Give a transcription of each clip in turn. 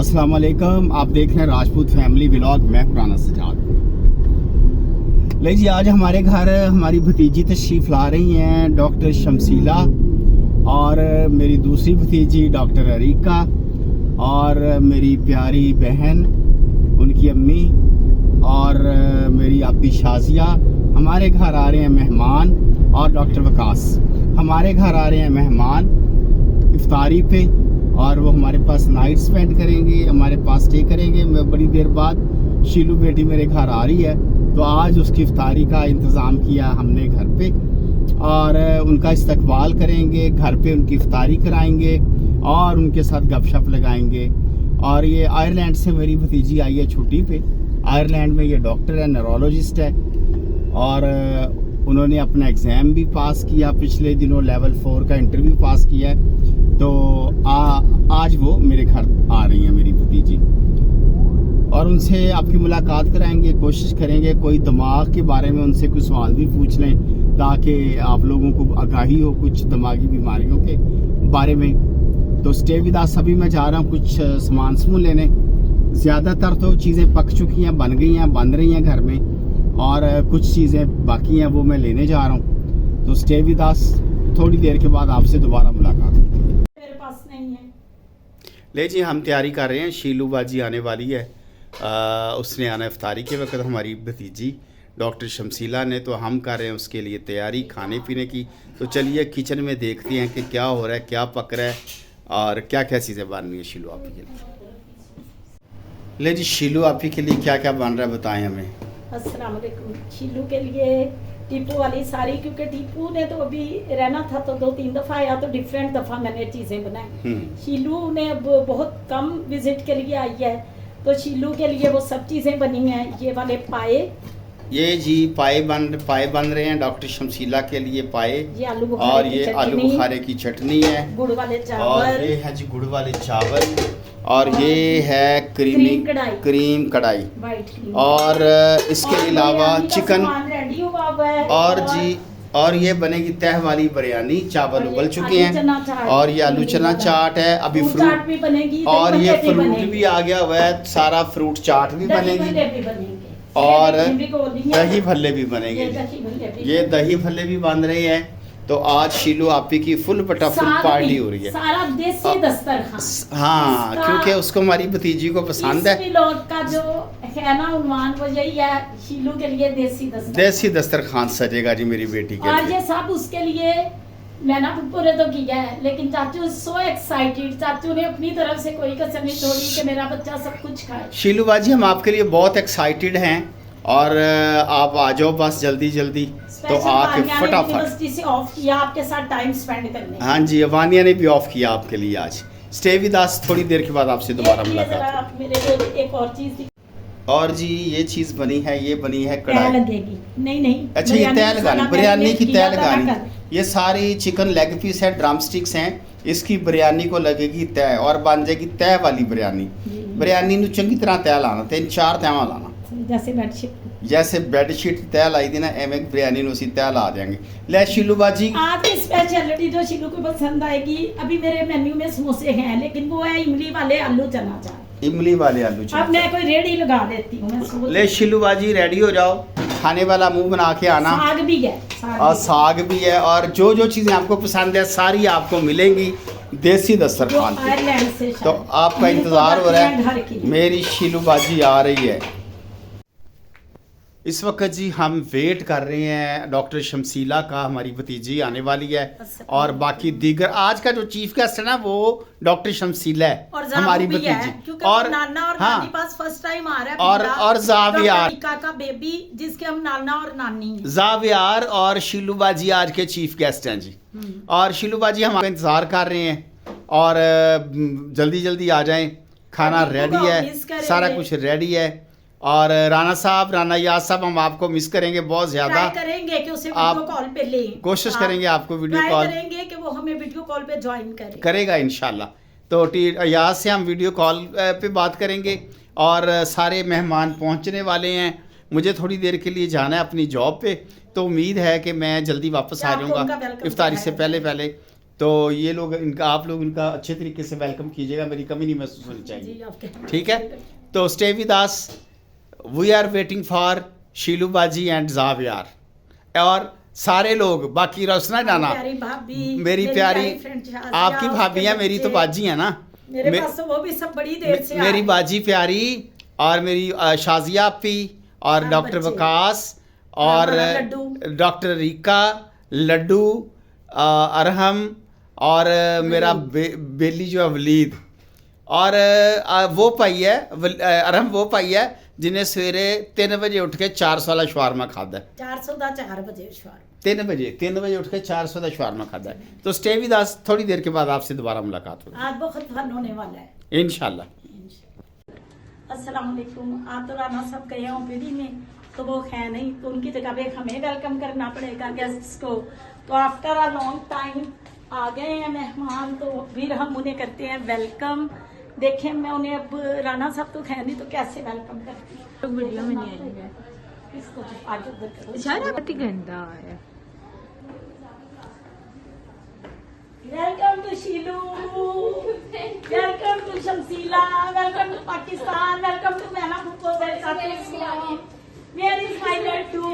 अस्सलाम वालेकुम। आप देख रहे हैं राजपूत फैमिली व्लॉग। मैं पुराना सजाद। ले जी, आज हमारे घर हमारी भतीजी तशरीफ़ ला रही हैं, डॉक्टर शमसीला, और मेरी दूसरी भतीजी डॉक्टर अरीका, और मेरी प्यारी बहन, उनकी अम्मी, और मेरी आपी शाजिया। हमारे घर आ रहे हैं मेहमान, और डॉक्टर वकास। हमारे घर आ रहे हैं मेहमान इफ्तारी पे, और वो हमारे पास नाइट स्पेंड करेंगे, हमारे पास स्टे करेंगे। मैं बड़ी देर बाद शीलू बेटी मेरे घर आ रही है, तो आज उसकी इफ्तारी का इंतज़ाम किया हमने घर पे, और उनका इस्तकबाल करेंगे, घर पे उनकी इफ्तारी कराएंगे और उनके साथ गपशप लगाएंगे। और ये आयरलैंड से मेरी भतीजी आई है छुट्टी पे। आयरलैंड में ये डॉक्टर है, न्यूरोलॉजिस्ट है, और उन्होंने अपना एग्ज़ाम भी पास किया पिछले दिनों, लेवल 4 का इंटरव्यू पास किया है। तो आज वो मेरे घर आ रही हैं मेरी भतीजी, और उनसे आपकी मुलाकात कराएंगे। कोशिश करेंगे कोई दिमाग के बारे में उनसे कुछ सवाल भी पूछ लें, ताकि आप लोगों को आगाही हो कुछ दिमागी बीमारियों के बारे में। तो स्टे विद अस। अभी मैं जा रहा हूँ कुछ सामान लेने। ज़्यादातर तो चीज़ें पक चुकी हैं, बन गई हैं, बन रही हैं घर में, और कुछ चीज़ें बाकी हैं, वो मैं लेने जा रहा हूँ। तो स्टे विद अस। थोड़ी देर के बाद आपसे दोबारा मुलाकात होती है। मेरे पास नहीं है। ले जी, हम तैयारी कर रहे हैं। शीलू बाजी आने वाली है, उसने आना इफ्तारी के वक्त, हमारी भतीजी डॉक्टर शमसीला ने। तो हम कर रहे हैं उसके लिए तैयारी खाने पीने की। तो चलिए किचन में देखते हैं कि क्या हो रहा है, क्या पक रहा है, और क्या क्या चीज़ें बन रही हैं शीलू आपी के लिए। ले जी, शीलू आपी के लिए क्या क्या बन रहा है बताएं हमें। अस्सलाम वालेकुम। शीलू के लिए टीपू वाली सारी, क्योंकि टीपू ने तो अभी रहना था, तो 2-3 दफ़ा आया, तो डिफरेंट दफ़ा मैंने चीज़ें बनाई। शीलू ने अब बहुत कम विजिट के लिए आई है, तो शीलू के लिए वो सब चीज़ें बनी हैं। ये वाले पाए, ये जी पाए बन रहे हैं डॉक्टर शमसीला के लिए पाए। ये आलू और ये आलू बुखारे की चटनी है, गुड़ वाले और चावल, ये है जी गुड़ वाले चावल, और ये है क्रीम कढ़ाई, वाइट क्रीम, और इसके अलावा चिकन, रेडी हुआ हुआ है। और जी और ये बनेगी तह वाली बिरयानी। चावल उबल चुके हैं, और ये आलू चना चाट है। अभी फ्रूट भी बनेगी, और ये फ्रूट भी आ गया हुआ है, सारा फ्रूट चाट भी बनेगी, और दही भल्ले भी बनेंगे। ये दही भल्ले भी बन रहे हैं। तो आज शीलू आपी की फुल पार्टी हो रही है, सारा देसी दस्तरखान। हाँ, क्योंकि उसको हमारी भतीजी को पसंद है। इस व्लॉग का जो है ना उन्वान, वो यही है, शीलू के लिए देसी दस्तरखान सजेगा जी मेरी बेटी के और लिए। ये सब उसके लिए मैंने पूरे तो किया है, लेकिन चाचू सो एक्साइटेड। चाचू ने अपनी तरफ से कोई कसर नहीं छोड़ी कि मेरा बच्चा सब कुछ खाए। शीलू बाजी, हम आपके लिए बहुत एक्साइटेड हैं, और आप आ जाओ बस जल्दी जल्दी। तो आके फटाफट यूनिवर्सिटी से ऑफ किया आपके साथ टाइम स्पेंड करने। हाँ जी, वानिया ने भी ऑफ किया आपके लिए आज। स्टे विद अस। थोड़ी देर के बाद आपसे दोबारा मुलाकात। मेरे को एक और चीज, और जी ये चीज़ बनी है, ये बनी है कढ़ाई। लगेगी नहीं। अच्छा, ये तय लगानी, बिरयानी की तय लगानी। ये सारी चिकन लेग पीस है, ड्रम स्टिक्स हैं, इसकी बिरयानी को लगेगी तय, और बन जाएगी तय वाली बिरयानी। बिरयानी नू चंगी तरह तय लाना, 3-4 तयवा लाना, जैसे बेडशीट तय लाई दी ना, एवं बिरयानी नू तय ला देंगे। ले शीलू बाजी, आज की स्पेशलिटी जो शीलू को पसंद आएगी, अभी मेरे मेन्यू में समोसे हैं, लेकिन वो है इमली वाले आलू चना चाट। इमली वाले आलू चना। अब मैं कोई रेडी लगा देती हूँ। ले शीलू बाजी, रेडी हो जाओ, खाने वाला मुंह बना के आना। साग भी है, और साग भी है, और जो जो चीज़ें आपको पसंद है सारी आपको मिलेंगी देसी दस्तरखान पे। तो आपका इंतज़ार हो रहा है, मेरी शीलू बाजी आ रही है। इस वक्त जी हम वेट कर रहे हैं डॉक्टर शमसीला का, हमारी भतीजी आने वाली है, और बाकी दीगर आज का जो चीफ गेस्ट है ना, वो डॉक्टर शमसीला है, हमारी भतीजी, और नाना और नानी पास फर्स्ट टाइम आ रहा है, और जावियार का बेबी, जिसके हम नाना और नानी हैं। जावियार और शीलू बाजी आज के चीफ गेस्ट हैं जी। और शीलू बाजी हमारा इंतजार कर रहे हैं, और जल्दी जल्दी आ जाएं, खाना रेडी है, सारा कुछ रेडी है। और राना याद साहब, हम आपको मिस करेंगे बहुत ज्यादा। करेंगे कि उसे वीडियो कॉल पे लें, कोशिश करेंगे आपको वीडियो कॉल करेंगे कि वो हमें वीडियो कॉल पे ज्वाइन करेगा इंशाल्लाह। तो याद से हम वीडियो कॉल पे बात करेंगे, और सारे मेहमान पहुंचने वाले हैं। मुझे थोड़ी देर के लिए जाना है अपनी जॉब पे, तो उम्मीद है कि मैं जल्दी वापस आ जाऊँगा इफ्तारी से पहले। तो ये लोग इनका, आप लोग इनका अच्छे तरीके से वेलकम कीजिएगा, मेरी कमी नहीं महसूस होनी जी चाहिए, आपके ठीक है। तो stay with us, we are waiting for Shilu बाजी एंड जावियार, और सारे लोग बाकी रोशना जाना, प्यारी भाभी, मेरी प्यारी फ्रेंड आपकी भाभियाँ मेरी तो बाजी हैं ना, मेरे पास तो वो भी सब बड़ी देर से मेरी आए। बाजी प्यारी और मेरी शाजिया अपी और सब डॉक्टर बच्चे। वकास और हमारा लड्डू। डॉक्टर रीका, लड्डू, अरहम और मेरा बेली जो है वलीद, और वो पाई है अरहम, वो पाई है जिन्हें सवेरे 3 बजे उठ के 400 वाला शवारमा खादा है। 400 ਦਾ 4 ਵਜੇ ਸ਼ਵਾਰ 3 बजे उठ के 400 का शवारमा खाता है। तो स्टे विद अस, थोड़ी देर के बाद आपसे दोबारा मुलाकात होगी आज बहुत फन होने वाला है इंशाल्लाह। अस्सलाम वालेकुम। आप तो राना सब गए हों पीढ़ी में, तो वो है नहीं, तो उनकी जगह पे हमें वेलकम करना पड़ेगा गेस्ट्स को। तो आफ्टर अ लॉन्ग टाइम आ गए हैं मेहमान, तो फिर हम उन्हें करते हैं वेलकम। देखें मैं उन्हें अब, राना साहब तो है नहीं, तो कैसे वेलकम करती हूँ। लोग वीडियो में नहीं आएंगे। इसको तो आगे उधर करो। इशारा बहुत ही गंदा है। Welcome to Shilu, welcome to Shamsila, welcome to Pakistan, welcome to Maina फुप्पो, where is my laddoo,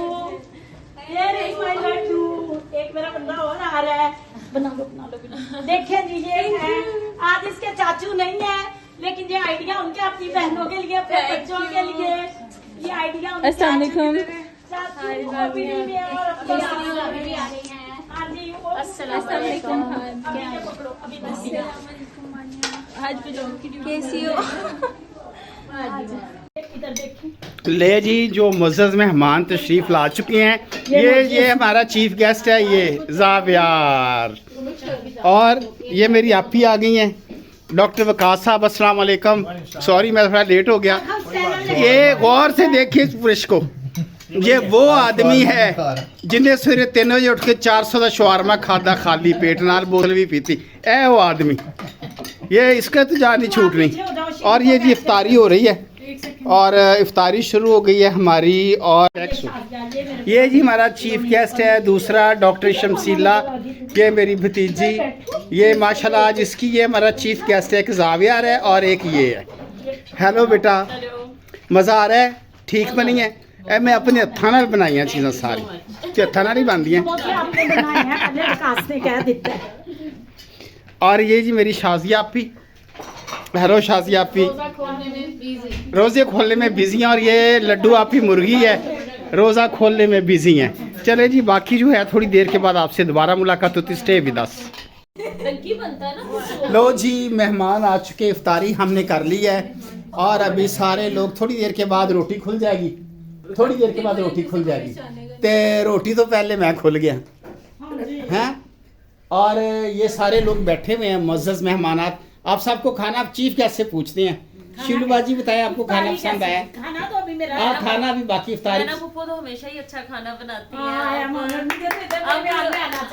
where is my laddoo. एक मेरा बंदा और आ रहा है, बना लो बना लो बना लो। देखें जी ये है, आज इसके चाचू नहीं है, लेकिन ये आइडिया उनके अपनी बहनों के लिए, अपने बच्चों के लिए, ये आइडिया उनके अस्सलाम वालेकुम। चाचू को भी नहीं है और अपनी भाभी भी आ रही हैं। हाँ जी, वो अस्सलाम वालेकुम। आज भी लोगों की कैसी हो? इधर देखिए, ले जी, जो मुअज़्ज़ज़ मेहमान तशरीफ ला चुके हैं, ये हमारा चीफ गेस्ट है, ये जावियार, और ये मेरी आपी आ गई हैं डॉक्टर वकास साहब। अस्सलाम वालेकुम, सॉरी मैं थोड़ा लेट हो गया। ये गौर से देखिए इस पुरुष को, ये वो आदमी है जिन्हें सवेरे 3 बजे उठ के 400 का शवारमा खादा, खाली पेट नाल बोतल भी पीती है वो आदमी, ये इसका तो जान नहीं छूटनी। और ये जी इफ्तारी हो रही है, और इफ्तारी शुरू हो गई है हमारी। और ये जी हमारा चीफ गेस्ट है दूसरा, डॉक्टर शमसीला, ये मेरी भतीजी, ये माशाल्लाह आज इसकी, ये हमारा चीफ गेस्ट है, एक जावियार है और एक ये है। हेलो बेटा, मज़ा आ रहा है? ठीक बनी है? ए मैं अपने हत्थां नाल बनाई चीज़ां सारी, ते हत्थां नाल ही बनदियां। आपने बनाए हैं, पहले विकास ने कह दिता है। और ये जी मेरी शाजिया आपी, हेलो शाजिया आपी, रोज़े खोलने में बिजी हैं, और ये लड्डू आपी मुर्गी है, रोज़ा खोलने में बिजी हैं। चले जी, बाकी जो है थोड़ी देर के बाद आपसे दोबारा मुलाकात होती। स्टे विद अस। लो जी, मेहमान आ चुके, इफ्तारी हमने कर ली है, और अभी सारे लोग, थोड़ी देर के बाद रोटी खुल जाएगी, थोड़ी देर के बाद रोटी खुल जाएगी, ते रोटी तो पहले मैं खुल गया हैं। और ये सारे लोग बैठे हुए हैं मुअज़्ज़ज़ मेहमानात। आप सबको खाना, आप चीफ गेस्ट से पूछते हैं, शीलू बाजी बताएं आपको खाना पसंद आया? खाना तो अभी मेरा खाना अभी बाकी इफ्तारी। मैना पुप्पो तो हमेशा ही अच्छा खाना बनाती हाँ, है।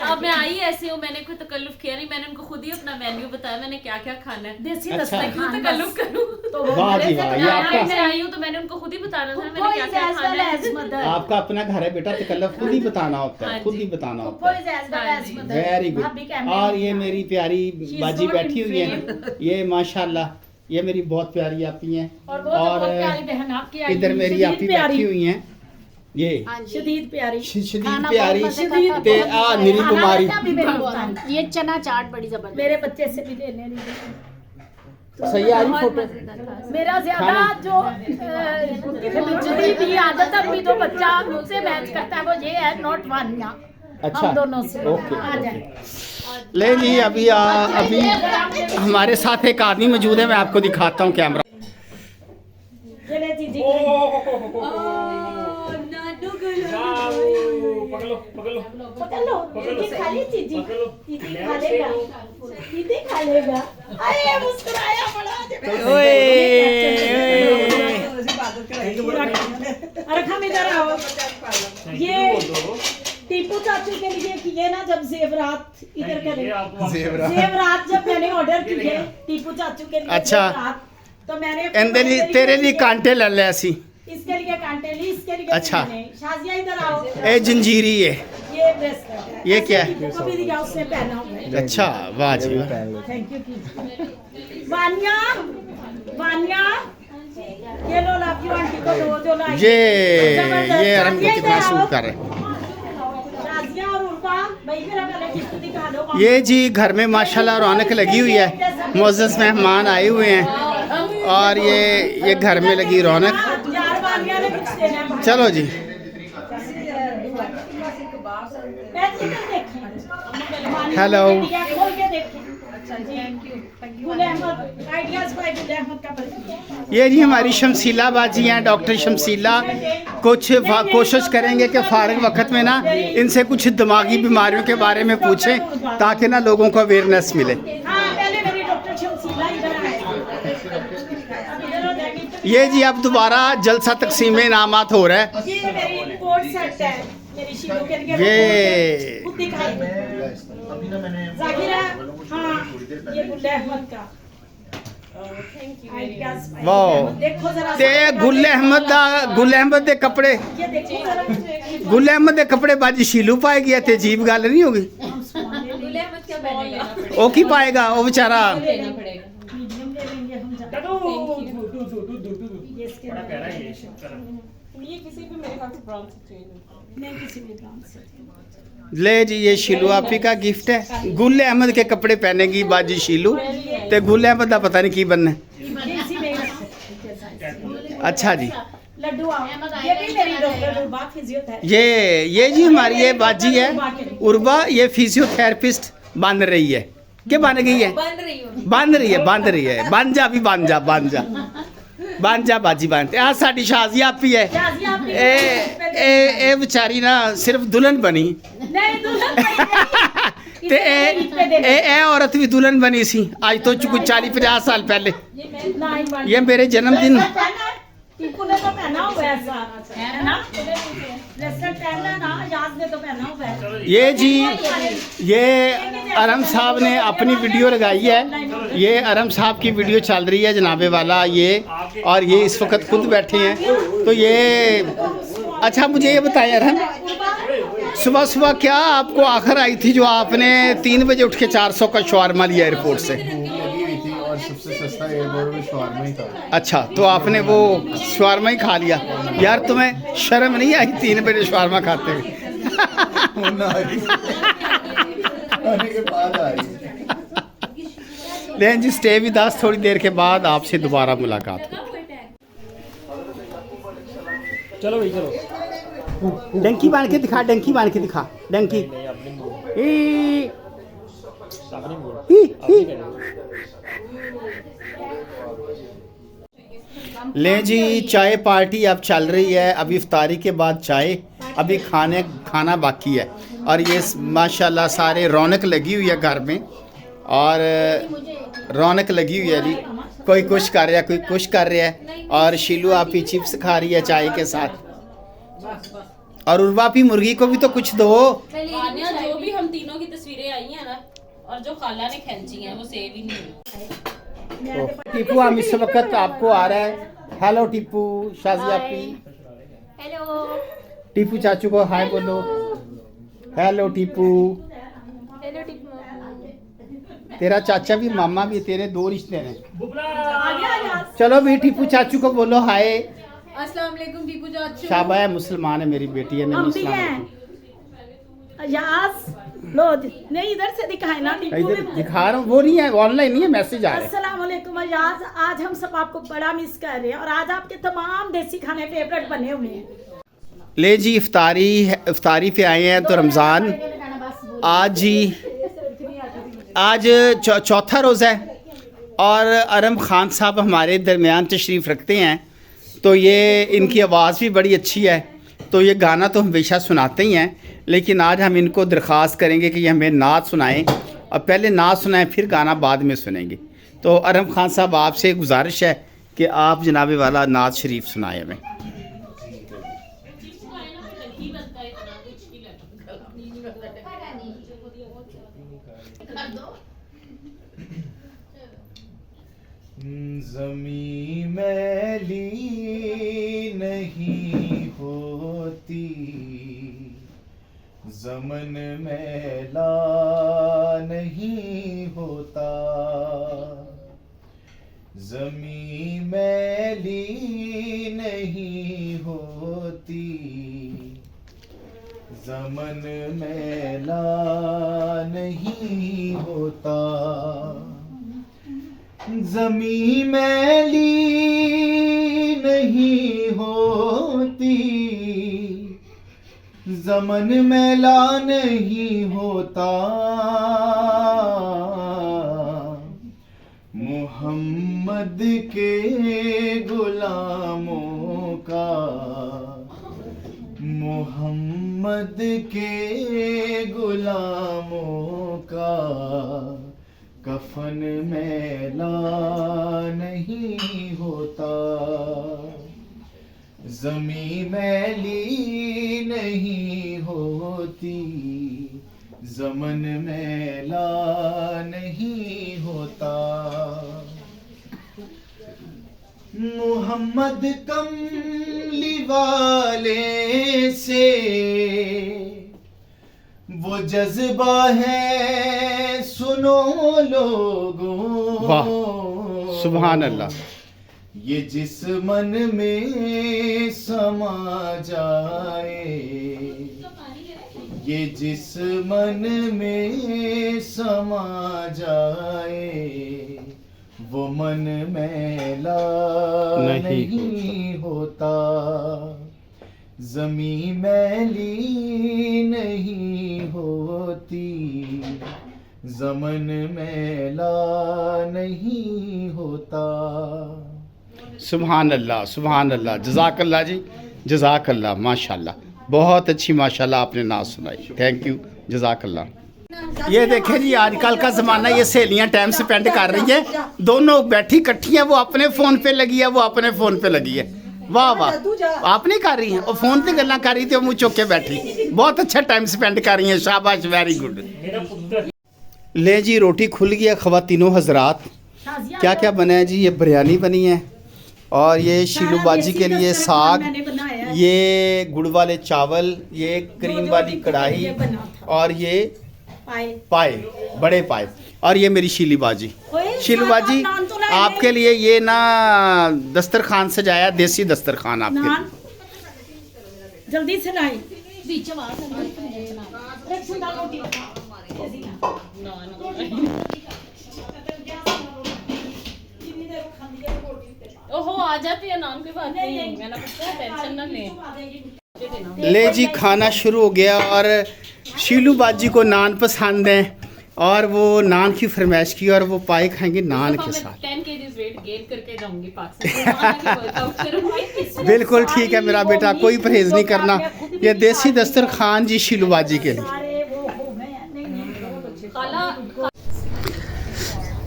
अब मैं आई ऐसे हूँ, मैंने कोई तकल्लुफ किया नहीं, मैंने उनको खुद ही अपना मेन्यू बताया, मैंने क्या क्या खाना है। देसी अच्छा। दस्तरखान तकल्लुफ करूँ तो वो वाह जी मेरे वाह, से ये खाना आपका- मैं आई हूँ तो मैंने उनको खुद ही बताना था मैंने Puppo क्या is क्या as well खाना as है। mother. आपका अपना घर है बेटा, तकल्लुफ खुद ही बताना होता है, हाँ खुद जी। ही बताना Puppo होता है। is as well as mother. Very भाभी गुड। कैमरे और में ये है। मेरी प्यारी She is बाजी so बैठी हुई है, inflamed. ये माशाल्लाह, ये मेरी बहुत प्यारी आपी हैं, और वो तो बहुत प्यारी बहन आपकी आई इधर हुई, मेरी शदीद आपी प्यारी, बैठी हुई हैं, ये शदीद प्यारी। शदीद प्यारी, शदीद ते आ नीरी खाना कुमारी। अच्छा भी मेरी बहुत। ये चना चाट बड़ी जबरदस्त। मेरे बच्चे से भी लेने नहीं। सही आ रही फोटो? मेरा ज्यादा खाना। जो बिजली की आदत है, अभी तो बच्चा मुझसे मैच करता है, वो ये है नॉट वन ना। अच्छा, हम दोनों से ओके, आ जाए। ले जी, अभी अभी हमारे साथ एक आदमी मौजूद है, मैं आपको दिखाता हूँ कैमरा। ये ले जीजी पकड़ लो, दीदी खा ली जीजी, दीदी खा लेगा, दीदी खा लेगा। अरे मुस्कुराया बड़ा। अरखम इधर आओ। ये टीपू चाचू के लिए किए ना, जब जेवरात इधर करें, जेवरात जब मैंने ऑर्डर किए टीपू चाचू के लिए, अच्छा। जेवरात, तो मैंने इंदे लिए तेरे लिए कांटे ले ऐसी, इसके लिए कांटे ली, इसके लिए अच्छा। शाजिया इधर आओ। ए जंजीरी है, ये ब्रेसलेट है। ये क्या है? टीपू को भी दिया, उसने पहना हुआ है। अच्छा वाह जी वाह। Thank you. वानिया, वानिया, ये लो लाफी आंटी को जो लाई। ये जबरदस्त। अरम को कितना सूट कर रहे हैं। राजिया और उर्फा, भाई मेरा पहले टिप्पू दिखा दो। ये जी घर में माशाल्लाह रौनक लगी हुई है, मुअज़्ज़ज़ मेहमान आए हुए हैं और ये घर में लगी रौनक। यार वानिया ने कुछ देना है। चलो जी हेलो। खोल के देखो। अच्छा thank you. Gul Ahmed ideas bye Gul Ahmed का बच्चा। ये जी हमारी शमसीला बाजी हैं, डॉक्टर शमसीला। कुछ कोशिश करेंगे कि फारग वक्त में ना इनसे कुछ दिमागी बीमारियों के बारे में पूछें ताकि ना लोगों को अवेयरनेस मिले। हाँ पहले मेरी डॉक्टर शमसीला इधर आए। ये जी अब दोबारा जलसा तकसीम इनामात हो रहा है। ये मेरी कोट सेट है, मेरी शीशों के लिए। ये खुद दिखाई जाकिरा। हाँ ये गुल अहमद का। वाह देखो जरा ते गुल अहमद दे कपड़े, ये देखो जरा। गुल अहमद दे कपड़े बाजी शीलू पाएगी। ते अजीब गल नहीं होगी। वो की पाएगा वो बेचारा। मीडियम ले लेंगे हम ज्यादा। ये इसके ये किसी भी मेरे पास ब्राउन से चाहिए नहीं, किसी भी ब्राउन से। ले जी ये शीलू आपी का गिफ्ट है। गुल अहमद के कपड़े पहनेगी बाजी शीलू ते गुल अहमद का पता नहीं की बनना है। इसी में अच्छा जी लड्डू आओ। ये भी मेरी डॉक्टर उर्बा फिजियोथेरेपी। ये जी हमारी ये बाजी है उर्बा, ये फिजियोथेरेपिस्ट बन रही है। क्या बन गई है? बन रही है। बन जा बाजी बनते। आज साडी शाजिया आपी है। ए बेचारी ना सिर्फ दुल्हन बनी नहीं दुल्हन ते ए औरत भी दुल्हन बनी सी आज तो कुछ 40-50 साल पहले। ये मेरे जन्मदिन टीपू ने तो पहना हुआ है ऐसा है ना। ब्रेसलेट पहना ना, याद ने तो पहना हुआ है। ये जी ये अरम साहब ने अपनी वीडियो लगाई है। ये अरम साहब की वीडियो चल रही है जनाबे वाला ये, और ये इस वक्त खुद बैठे हैं। तो ये अच्छा मुझे ये बताएं अरम, सुबह सुबह क्या आपको आखिर आई थी जो आपने 3 बजे उठ के 400 का शवारमा लिया एयरपोर्ट से? और सबसे सस्ता एयरपोर्ट में शवारमा ही था। अच्छा तो आपने वो शवारमा ही खा लिया। यार तुम्हें शर्म नहीं आई 3 बजे शवारमा खाते हुए? खाने के बाद आई। लेकिन जी स्टे विद अस, थोड़ी देर के बाद आपसे दोबारा मुलाकात होगी। चलो भाई चलो। डंकी बांध के दिखा, डंकी बांध के दिखा, डंकी। ले जी चाय पार्टी अब चल रही है। अभी इफ्तारी के बाद चाय, अभी खाना बाकी है। और ये माशाल्लाह सारे रौनक लगी हुई है घर में, और रौनक लगी हुई है जी। कोई कुछ कर रहा है, कोई कुछ कर रहा है। और शीलू आपी चिप्स खा रही है चाय के साथ। और उर्वा भी मुर्गी को भी तो कुछ दो। आन्या, जो भी हम तीनों की तस्वीरें आई हैं ना और जो खाला ने खींची हैं वो सेव ही नहीं हुई। टीपू हम इस वक्त आपको आ रहा है। Hello Tipu, Shazia P. Hello Tipu चाचू को हाय बोलो। हेलो टीपू। हेलो टिप्पू। तेरा चाचा भी मामा भी, तेरे 2 रिश्ते हैं। चलो भी टीपू चाचू को बोलो हाय। अस्सलाम वालेकुम टिप्पू चाचू। शाबा है, मुसलमान है मेरी बेटी है। हम नहीं भी इस्लाम हैं। यस लो नहीं इधर से दिखाए ना टीपू इधर ने। दिखा रहा हूँ, वो नहीं है, ऑनलाइन नहीं है, मैसेज आ रहा है। अस्सलाम वालेकुम अयाज, आज हम सब आपको बड़ा मिस कर रहे हैं और आज आपके तमाम देसी खाने फेवरेट बने हुए हैं। ले जी इफ्तारी पे आए हैं तो रमज़ान आज चौथा रोज़ा है। और अरम खान साहब हमारे दरमियान तशरीफ़ रखते हैं। तो ये इनकी आवाज़ भी बड़ी अच्छी है, तो ये गाना तो हमेशा सुनाते ही हैं, लेकिन आज हम इनको दरख्वास्त करेंगे कि ये हमें नात सुनाएं, और पहले नात सुनाएं फिर गाना बाद में सुनेंगे। तो अरम खान साहब आपसे गुजारिश है कि आप जनाबे वाला नात शरीफ सुनाएं हमें। ज़मीं मैली नहीं होती, ज़मन मैला नहीं होता, ज़मी मैली नहीं होती, ज़मन मैला नहीं होता, ज़मी मैली नहीं होती, ज़मन मैला नहीं होता, मोहम्मद के गुलामों का, मोहम्मद के गुलामों का कफन मैला नहीं होता, ज़मी मैली नहीं होती, ज़मन मैला नहीं होता, मोहम्मद कमली वाले से वो जज्बा है सुनो लोगों, वाह सुभान अल्लाह। ये जिस मन में समा जाए, ये जिस मन में समा जाए, वो मन मैला नहीं होता, ज़मी मैली नहीं होती, ज़मन मैला नहीं होता। सुभान अल्लाह, सुभान अल्लाह, जज़ाकल्लाह जी, जज़ाकल्लाह, माशाल्लाह, बहुत अच्छी माशाल्लाह आपने नात सुनाई, थैंक यू, जज़ाकल्लाह। ये देखें जी, आजकल का ज़माना, ये सहेलियां टाइम स्पेंड कर रही है, दोनों बैठी इकट्ठी हैं, वो अपने फ़ोन पे लगी है, वो अपने फ़ोन पे लगी है। वाह वाह, आप नहीं कर रही हैं, और फ़ोन पे गल्ला कर रही थी, वो मुँह चुक के बैठी, बहुत अच्छा टाइम स्पेंड कर रही हैं, शाबाश, वेरी गुड। ले जी, रोटी खुल गया ख़वातीनों हज़रात, क्या क्या बना है जी? ये बिरयानी बनी है, और ये शीलू बाजी के लिए साग, ये गुड़ वाले चावल, ये क्रीम वाली कढ़ाई, और ये पाए, बड़े पाए, और ये मेरी शीली बाजी। शीलू बाजी आपके लिए ये ना दस्तरखान सजाया, देसी दस्तरखान आपके लिए। जल्दी से लाई। ओहो आ जाती है, नाम की बात नहीं, मैंने पूछा, टेंशन ना ले। ले जी, खाना शुरू हो गया, और शीलू बाजी को नान पसंद है, और वो नान की फरमाइश की, और वो पाए खाएंगे नान के साथ। 10 kg वेट गेन करके जाऊंगी पाकिस्तान। बिल्कुल ठीक है मेरा बेटा, कोई परहेज नहीं करना, ये देसी दस्तरखान जी शीलू बाजी के लिए।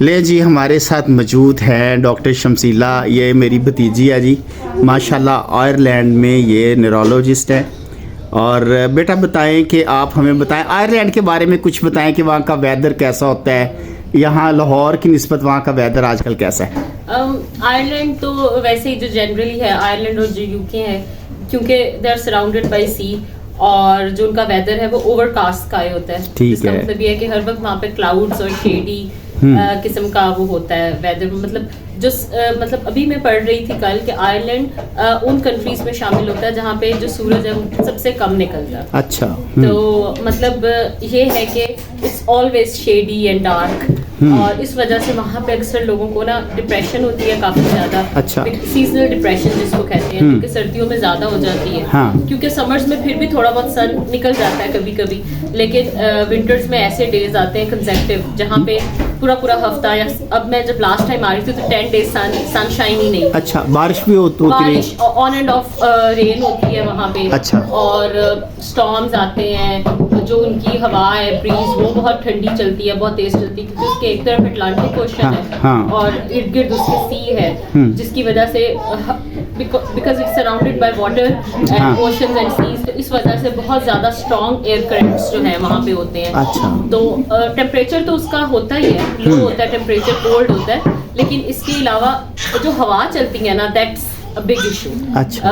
ले जी, हमारे साथ मौजूद है डॉक्टर शमसीला, ये मेरी भतीजी है जी, माशाल्लाह आयरलैंड में ये न्यूरोलॉजिस्ट है। और बेटा बताएं कि आप हमें बताएं आयरलैंड के बारे में, कुछ बताएं कि वहाँ का वेदर कैसा होता है, यहाँ लाहौर की निस्बत वहाँ का वेदर आजकल कैसा है? आयरलैंड तो वैसे ही जो जनरली है, आयरलैंड और जो यूके है, क्योंकि दे आर सराउंडेड बाय सी, और जो उनका वेदर है वो ओवरकास्ट का ही होता है। इसका मतलब ये है कि हर वक्त वहाँ पे क्लाउड्स और शेडी किस्म का वो होता है वेदर। मतलब जो मतलब अभी मैं पढ़ रही थी कल कि आयरलैंड उन कंट्रीज में शामिल होता है जहाँ पे जो सूरज है सबसे कम निकलता है। अच्छा। तो मतलब ये है कि it's always shady and dark, और इस वजह से वहाँ पे अक्सर लोगों को ना डिप्रेशन होती है काफी ज्यादा। अच्छा। सीजनल डिप्रेशन जिसको कहते हैं, क्योंकि सर्दियों में ज्यादा हो जाती है। हाँ। क्योंकि समर्स में फिर भी थोड़ा बहुत सन निकल जाता है कभी कभी, लेकिन विंटर्स में ऐसे डेज आते हैं कंसेक्टिव जहाँ पे पूरा हफ्ता, या अब मैं जब लास्ट टाइम आ रही थी तो 10 डेज सनशाइन ही नहीं। अच्छा, बारिश भी होती है? बारिश ऑन एंड ऑफ रेन होती है वहाँ पे। अच्छा। और स्टॉर्म्स आते हैं, जो उनकी हवा है ब्रीज वो बहुत ठंडी चलती है, बहुत तेज चलती है, क्योंकि उसके एक तरफ अटलांटिक ओशन है। हाँ। और इर्द गिर्द उसके सी है, जिसकी वजह से because it's surrounded by water and oceans and seas, तो इस वजह से बहुत ज्यादा स्ट्रॉन्ग एयर करंट्स जो है वहाँ पे होते हैं। अच्छा। तो टेम्परेचर तो उसका होता ही है, लो होता है टेम्परेचर, कोल्ड होता है, लेकिन इसके अलावा जो हवा चलती है ना, दैट्स बिग इशू। अच्छा।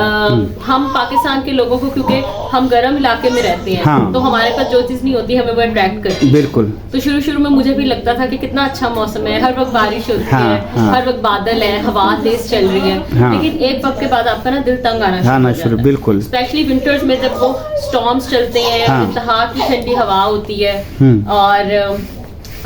हम पाकिस्तान के लोगों को, क्योंकि हम गर्म इलाके में रहते हैं, हाँ। तो हमारे पास जो चीज़ नहीं होती हमें वो अट्रैक्ट करती है। बिल्कुल। तो शुरू में मुझे भी लगता था कि कितना अच्छा मौसम है, हर वक्त बारिश होती हाँ, है, हाँ। हर वक्त बादल है, हवा तेज चल रही है, हाँ। लेकिन एक वक्त के बाद आपका ना दिल तंग आना आना हो शुरू, जाता है। बिल्कुल। स्पेशली विंटर्स में जब वो स्टॉर्म्स चलते हैं, हाँ। इंतहा की ठंडी हवा होती है, और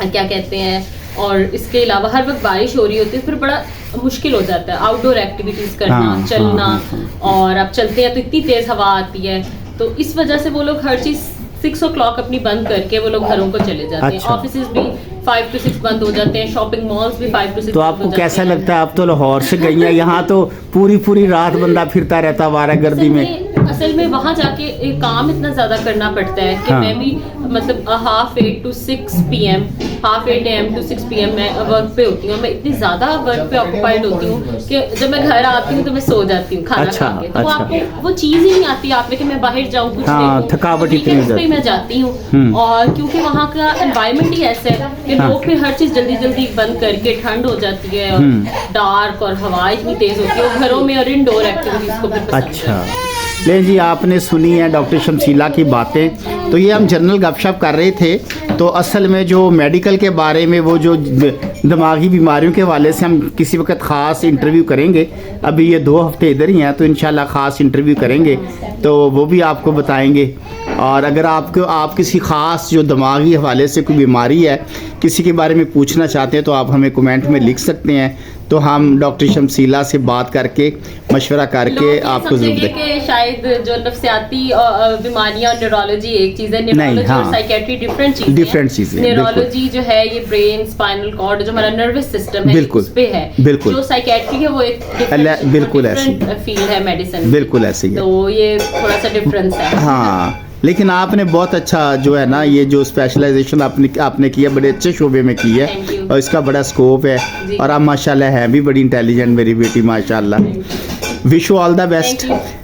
क्या कहते हैं, और इसके अलावा हर वक्त बारिश हो रही होती है, फिर बड़ा मुश्किल हो जाता है आउटडोर एक्टिविटीज करना, हाँ, चलना। हाँ। और आप चलते हैं तो इतनी तेज हवा आती है, तो इस वजह से वो लोग हर चीज 6 o'clock अपनी बंद करके वो लोग घरों को चले जाते हैं। अच्छा। ऑफिसेज भी 5 to 6 बंद हो जाते हैं, शॉपिंग मॉल्स भी 5 to 6 तो बंद आपको हो जाते कैसा हैं। लगता है? आप तो लाहौर से गई हैं, यहाँ तो पूरी रात बंदा फिरता रहता वारागर्दी में। असल में वहाँ जाके एक काम इतना ज्यादा करना पड़ता है कि हाँ। मैं भी मतलब 8:30 to 6 PM, 8:30 AM to 6 PM मैं वर्क पे होती हूँ। मैं इतनी ज्यादा वर्क पे ऑक्यूपाइड होती हूँ कि जब मैं घर आती हूँ तो मैं सो जाती हूँ खाना अच्छा, खा के। तो वो अच्छा। आपको वो चीज ही नहीं आती आप में कि मैं बाहर जाऊँ कुछ हाँ, देखूं। थकावट तो इतनी weekends हो पे ही मैं जाती हूँ, और क्योंकि वहाँ का एनवायरनमेंट ही ऐसा है कि हाँ। लोग फिर हर चीज जल्दी बंद करके, ठंड हो जाती है और डार्क और हवा इतनी तेज होती है, और घरों में और इनडोर एक्टिविटीज को भी पसंद अच्छा। है। ले जी, आपने सुनी है डॉक्टर शमसीला की बातें। तो ये हम जनरल गपशप कर रहे थे, तो असल में जो मेडिकल के बारे में, वो जो दिमागी बीमारियों के हवाले से हम किसी वक्त ख़ास इंटरव्यू करेंगे। अभी ये 2 हफ्ते इधर ही हैं, तो इंशाल्लाह ख़ास इंटरव्यू करेंगे, तो वो भी आपको बताएंगे। और अगर आप किसी ख़ास जो दिमागी हवाले से कोई बीमारी है, किसी के बारे में पूछना चाहते हैं, तो आप हमें कमेंट में लिख सकते हैं, तो हम डॉक्टर शमसीला से बात करके मशवरा करके लोग ये आपको ज़रूर समझेंगे दें। कि शायद जो नफसियाती बीमारियां और न्यूरोलॉजी एक चीज है, नहीं, न्यूरोलॉजी हाँ। और साइकेट्री डिफरेंट चीजें Different चीज़ें हैं, न्यूरोलॉजी जो है ये ब्रेन, स्पाइनल कॉर्ड, जो हमारा नर्वस सिस्टम है, बिल्कुल, उस पे है। बिल्कुल। जो साइकेट्री है वो एक बिल्कुल ऐसे। फील्ड है मेडिसिन, बिल्कुल ऐसे ही है। तो ये थोड़ा सा डिफरेंस है। हाँ, लेकिन आपने बहुत अच्छा जो है ना, ये जो स्पेशलाइजेशन आपने किया, बड़े अच्छे शोबे में की है, Thank you। और इसका बड़ा स्कोप है, जी। और आप माशाल्लाह हैं भी बड़ी इंटेलिजेंट मेरी बेटी, माशाल्लाह। Wish you all the best. Thank you।